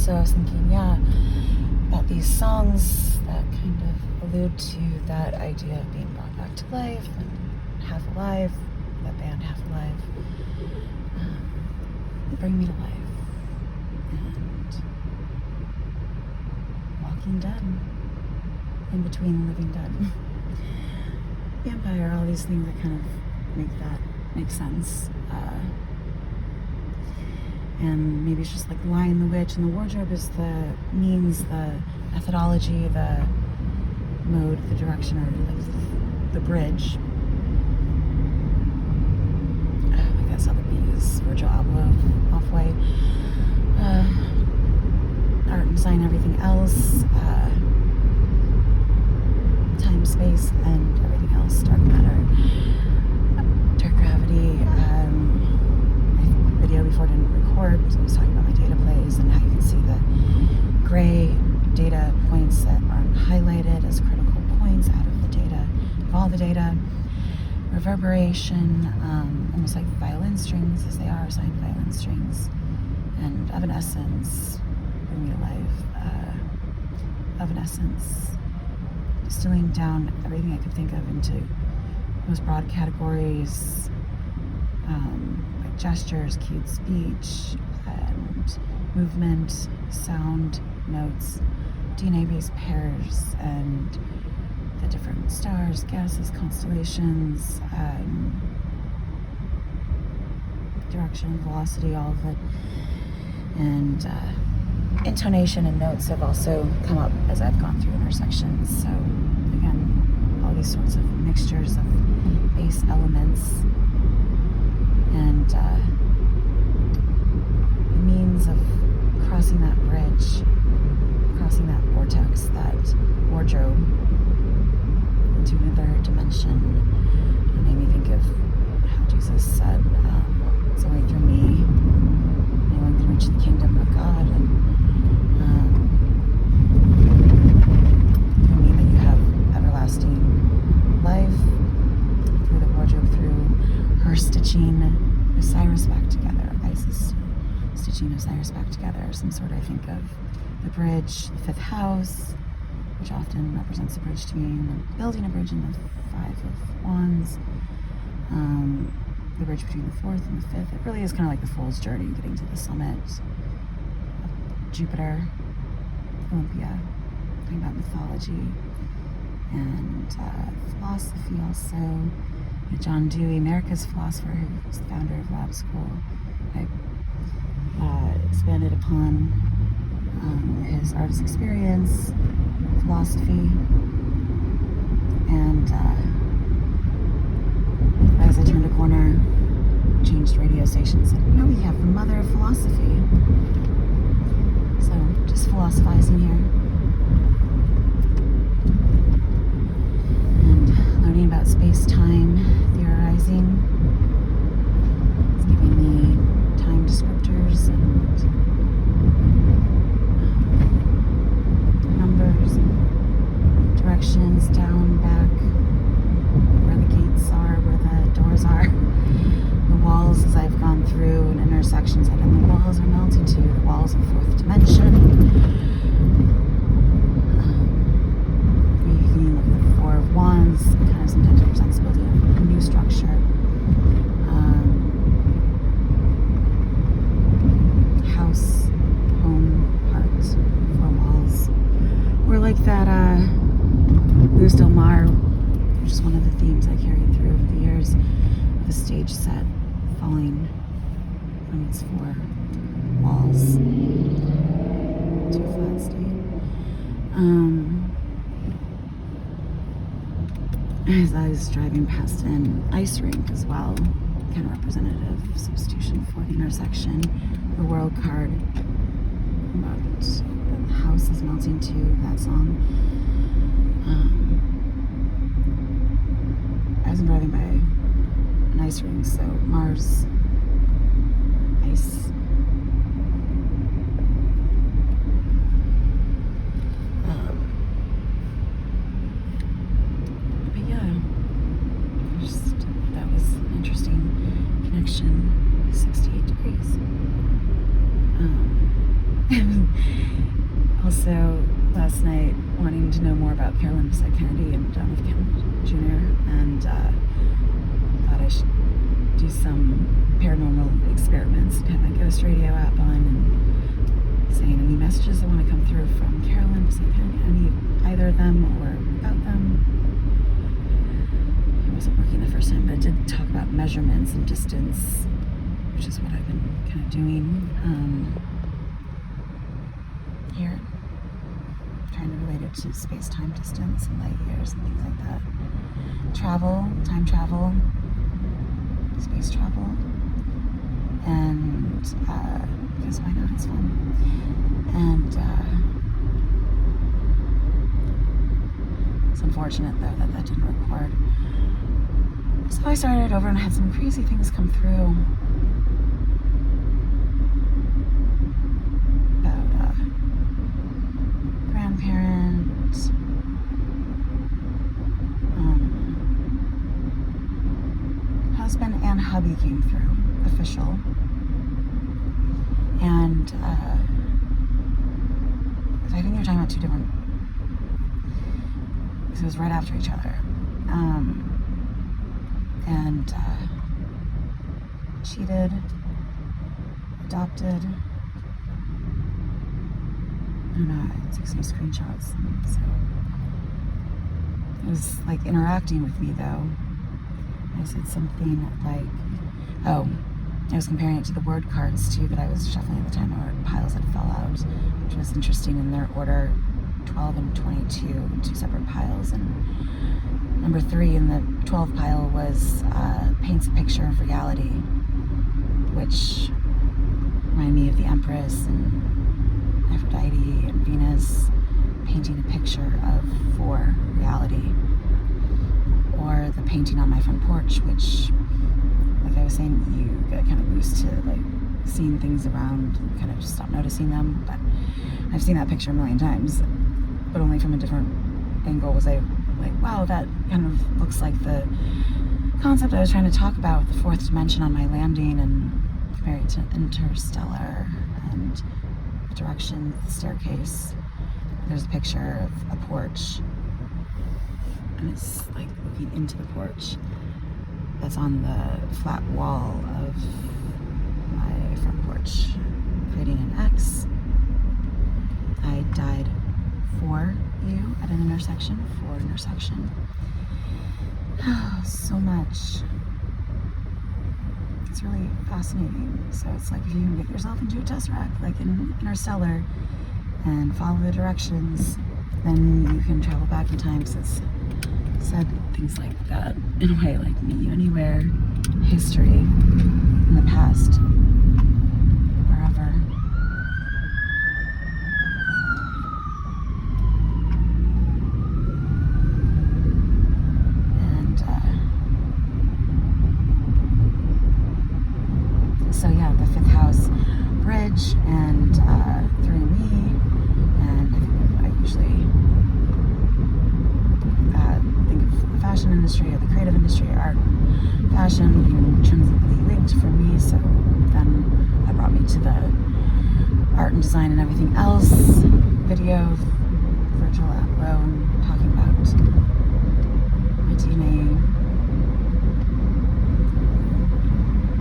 So I was thinking, yeah, about these songs that kind of allude to that idea of being brought back to life and Half Alive, that band Half Alive, Bring Me to Life, and Walking Dead, In Between Living Dead, Vampire, all these things that kind of make sense. And maybe it's just like the Lion, the Witch, and the wardrobe is the means, the methodology, the mode, the direction, or like the bridge. I guess how the bees, Virgil Abloh, Off-White, art and design, everything else, time, space, and everything else, dark matter, dark gravity. Video before I didn't record, so I was talking about my data plays and how you can see the gray data points that aren't highlighted as critical points out of the data, of all the data. Reverberation, almost like violin strings, as they are assigned violin strings, and evanescence, Bring Me to Life, evanescence, distilling down everything I could think of into those broad categories, like gestures, cued speech, and movement, sound, notes, DNA-based pairs, and the different stars, gases, constellations, direction, velocity, all of it. And intonation and notes have also come up as I've gone through intersections. So again, all these sorts of mixtures of bass elements and the means of crossing that bridge, crossing that vortex, that wardrobe into another dimension. It made me think of how Jesus said, it's only through me anyone can reach the kingdom of God, and through me that you have everlasting life, through the wardrobe, through her stitching Osiris back together, Isis stitching Osiris back together, some sort, I think, of the bridge, the fifth house, which often represents the bridge to being building a bridge in the Five of Wands, the bridge between the fourth and the fifth. It really is kind of like the fool's journey, getting to the summit of Jupiter, Olympia, talking about mythology and philosophy also. John Dewey, America's philosopher, who was the founder of Lab School, I expanded upon his artist experience, philosophy, and as I turned a corner, changed radio stations, said, we have the mother of philosophy. So, just philosophizing here. And learning about space-time, theorizing. It's giving me time descriptors and numbers and directions, down, back, where the gates are, where the doors are, the walls as I've gone through, and intersections that the walls are melting to, the walls of fourth dimension. You can look at the Four of Wands, kind of sometimes represents building a new structure. House, home, heart, four walls. Or like that Luz Del Mar, which is one of the themes I carried through over the years, of a stage set falling from its four walls to a flat state. As I was driving past an ice rink as well, kind of representative substitution for the intersection, the world card about the house is melting to that song. As I'm driving by an ice rink, so Mars, ice. But yeah, that was an interesting connection. 68 degrees. Also, last night, wanting to know more about Carolyn Bessette Kennedy and John F. Kennedy Jr., and thought I should do some paranormal experiments, have my Ghost Radio app on, and saying any messages that want to come through from Carolyn Bessette Kennedy, either of them or about them. It wasn't working the first time, but it did talk about measurements and distance, which is what I've been kind of doing here. Trying to relate it to space-time distance and light years and things like that. Travel, time travel, space travel, and because why not? It's fun. And it's unfortunate though that didn't record. So I started over and I had some crazy things come through about grandparents, husband and hubby came through, official, and I think you're talking about two different, because it was right after each other, and cheated, adopted. I don't know, I took some screenshots, and so it was like interacting with me though. I said something like, oh, I was comparing it to the word cards too that I was shuffling at the time, or piles that fell out, which was interesting in their order, 12 and 22 in two separate piles. And number 3 in the 12 pile was paints a picture of reality, which reminded me of the Empress and Aphrodite and Venus painting a picture for reality. Or the painting on my front porch, which, like I was saying, you get kind of used to like seeing things around, kind of just stop noticing them. But I've seen that picture a million times, but only from a different angle. Was I like, wow, that kind of looks like the concept I was trying to talk about with the fourth dimension on my landing, and compare it to Interstellar and the direction of the staircase. There's a picture of a porch, and it's like looking into the porch that's on the flat wall of my front porch, creating an X. I died for you at an intersection, so much. It's really fascinating. So it's like if you can get yourself into a tesseract, like in Interstellar, and follow the directions, then you can travel back in time. So it's said things like that in a way, like meet you anywhere, history, in the past, wherever. And so yeah, the 5th house bridge, and through me, and I usually think of the fashion industry or the creative industry, art and fashion being intrinsically linked for me. So then that brought me to the art and design and everything else video, Virgil Abloh, and talking about my DNA,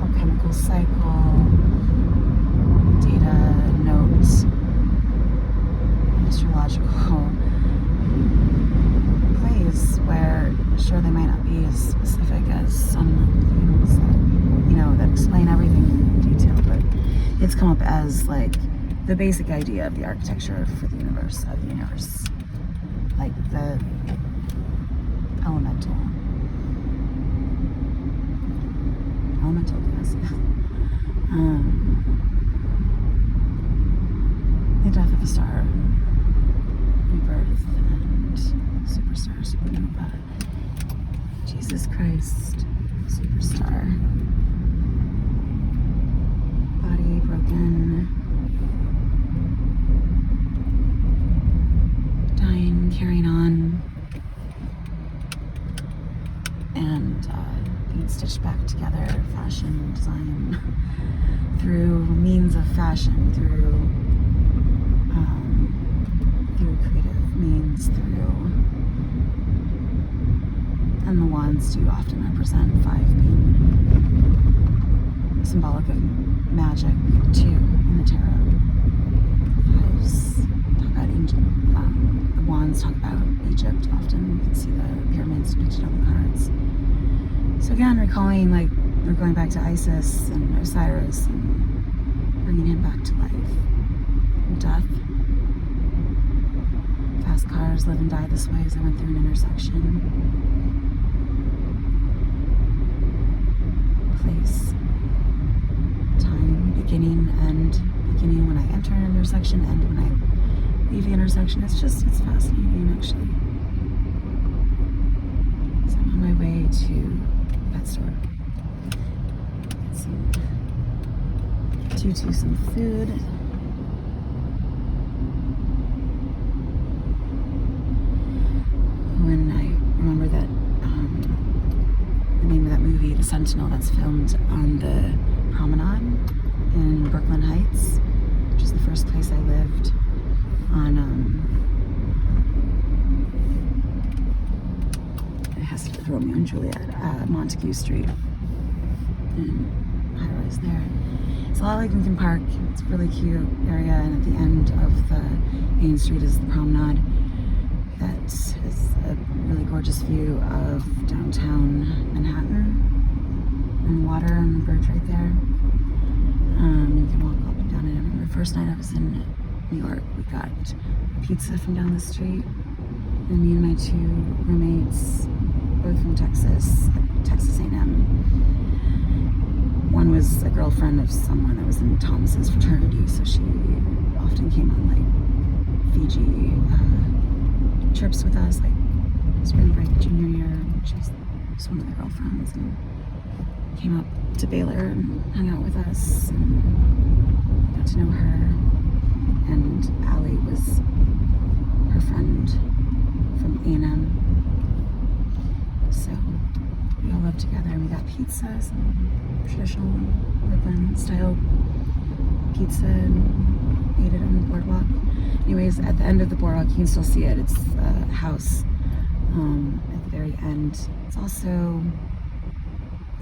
alchemical cycle, data, notes, astrological plays where sure they might not be as specific as some things that, that explain everything in detail, but it's come up as like the basic idea of the architecture for the universe, like the elemental gas. The death of a star, rebirth, and superstar, supernova. Jesus Christ, superstar. Body broken. Dying, carrying on. And being stitched back together, fashion, design, through means of fashion, through and the wands do often represent 5 being symbolic of magic too in the tarot. 5s talk about angel, the wands talk about Egypt often. You can see the pyramids depicted on the cards. So again, recalling, like, we're going back to Isis and Osiris and bringing him back to life. And death. Fast cars live and die this way as I went through an intersection. Place. Time. Beginning, end. Beginning when I enter an intersection, end when I leave the intersection. It's fascinating, actually. So I'm on my way to the pet store. Get some food. When I remember that the name of that movie, The Sentinel, that's filmed on the promenade in Brooklyn Heights, which is the first place I lived on, it has to do with Romeo and Juliet, Montague Street, and high-rise there. It's a lot like Lincoln Park. It's a really cute area, and at the end of the main street is the promenade. That is a really gorgeous view of downtown Manhattan and water and the bridge right there. You can walk up and down it. I remember the first night I was in New York, we got pizza from down the street, and me and my 2 roommates, both from Texas A&M. One was a girlfriend of someone that was in Thomas's fraternity, so she often came on like Fiji trips with us, like spring break junior year. She was one of the girlfriends and came up to Baylor and hung out with us and got to know her. And Allie was her friend from A&M. So we all lived together and we got pizza, some traditional Brooklyn style pizza, and ate it on the boardwalk. Anyways, at the end of the boardwalk, you can still see it. It's a house at the very end. It's also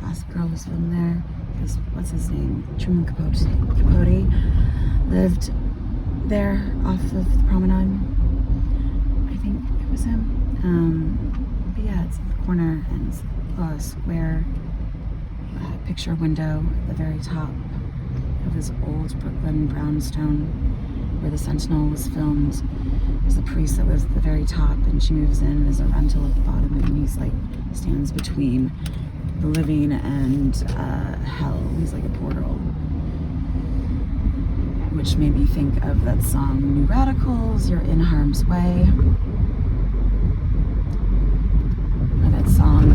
Gossip Girl was filmed there because what's his name? Truman Capote lived there off of the promenade. I think it was him. But yeah, it's at the corner and it's a square picture window at the very top of this old Brooklyn brownstone where The Sentinel was filmed. There's a priest that lives at the very top, and she moves in and there's a rental at the bottom, and he's like stands between the living and hell. He's like a portal, which made me think of that song New Radicals, You're in Harm's Way, or that song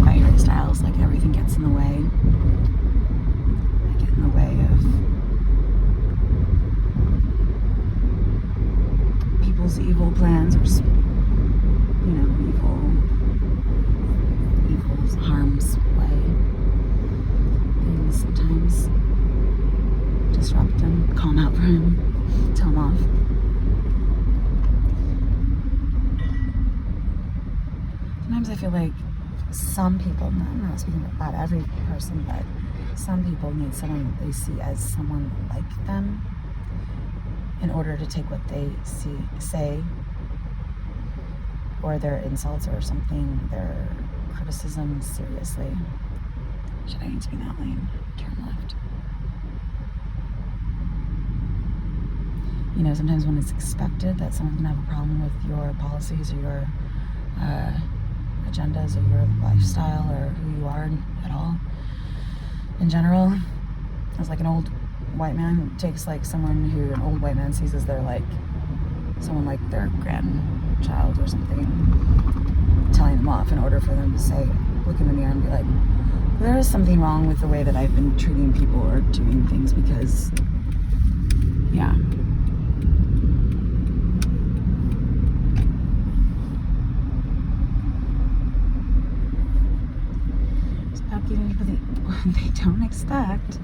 by Harry Styles, like everything gets in the way. I get in the way of people's evil plans, or evil's harm's way. Things sometimes disrupt him, calm out for him, tell him off. Sometimes I feel like some people, I'm not speaking about every person, but some people need someone that they see as someone like them in order to take what they say, or their insults or something, their criticisms seriously. Should I need to be in that lane? Turn left. You know, sometimes when it's expected that someone's gonna have a problem with your policies or your agendas or your lifestyle or who you are at all in general, as like an old white man takes like someone who an old white man sees as their like someone like their grandchild or something, telling them off in order for them to say, look in the mirror and be like, there is something wrong with the way that I've been treating people or doing things, because yeah, it's about giving people what they don't expect.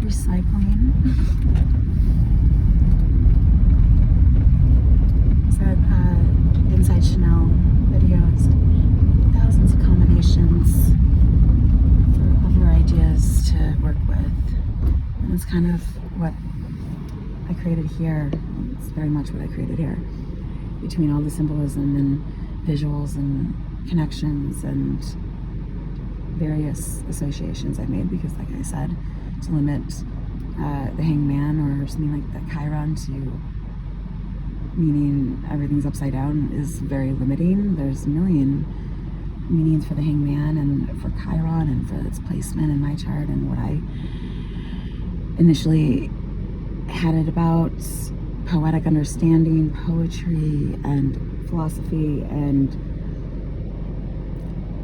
recycling. Is that Inside Chanel videos, thousands of combinations for other ideas to work with. And it's kind of what I created here. It's very much what I created here, between all the symbolism and visuals and connections and various associations I made, because like I said, to limit the hangman or something like that, Chiron, to meaning everything's upside down is very limiting. There's a million meanings for the hangman and for Chiron and for its placement in my chart, and what I initially had it about: poetic understanding, poetry and philosophy, and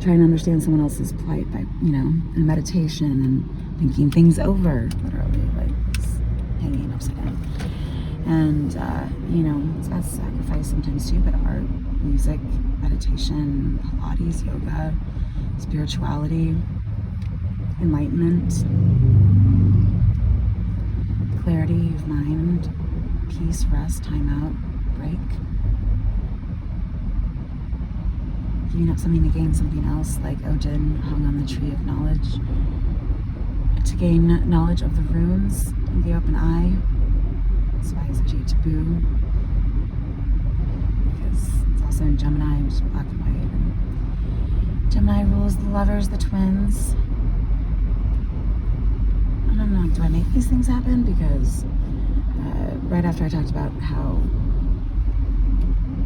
trying to understand someone else's plight by, and meditation and thinking things over, literally, like just hanging upside down. And, it's about sacrifice sometimes too, but art, music, meditation, Pilates, yoga, spirituality, enlightenment, clarity of mind, peace, rest, time out, break. Giving up something to gain something else, like Odin hung on the tree of knowledge to gain knowledge of the runes of the open eye. That's why it's actually taboo, because it's also in Gemini, which is black and white. And Gemini rules the lovers, the twins. I don't know, do I make these things happen? Because right after I talked about how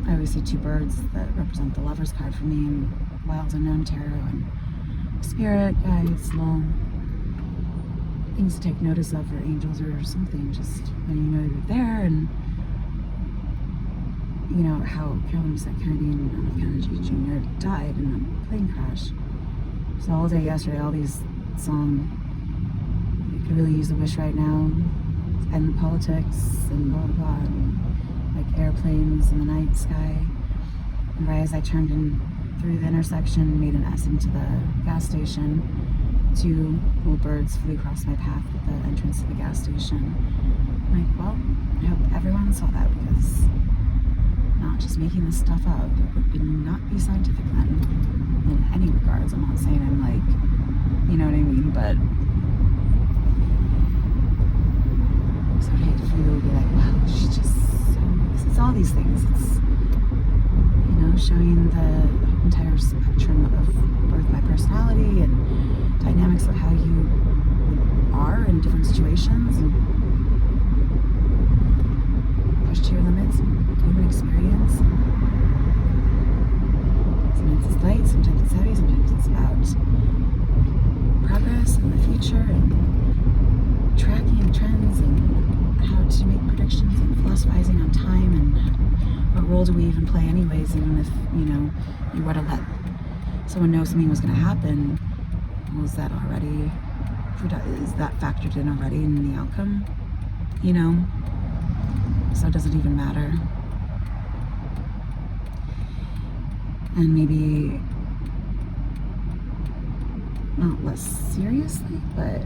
I always see two birds that represent the Lover's card for me in Wild Unknown Tarot, and spirit guides, little things to take notice of, or angels or something, just when you know you're there. And how Carolyn Kennedy and John F. Kennedy Jr. died in a plane crash. So all day yesterday, all these songs, you could really use a wish right now, end the politics and blah blah blah, and like airplanes in the night sky. And right as I turned in through the intersection, made an S into the gas station, two little birds flew across my path at the entrance to the gas station. I'm like, well, I hope everyone saw that, because I'm not just making this stuff up. It would not be scientific then, in any regards. I'm not saying I'm like, you know what I mean, but so I'd hate for you to be like, wow, she's just so, it's all these things. It's, showing the entire spectrum of both my personality and dynamics of how you are in different situations, and push to your limits and human experience. Sometimes it's light, sometimes it's heavy, sometimes it's about progress and the future and tracking trends and how to make predictions and philosophizing on time and what role do we even play anyways, even if, you were to let someone know something was going to happen. Was that already, is that factored in already in the outcome? So does it even matter? And maybe not less seriously, but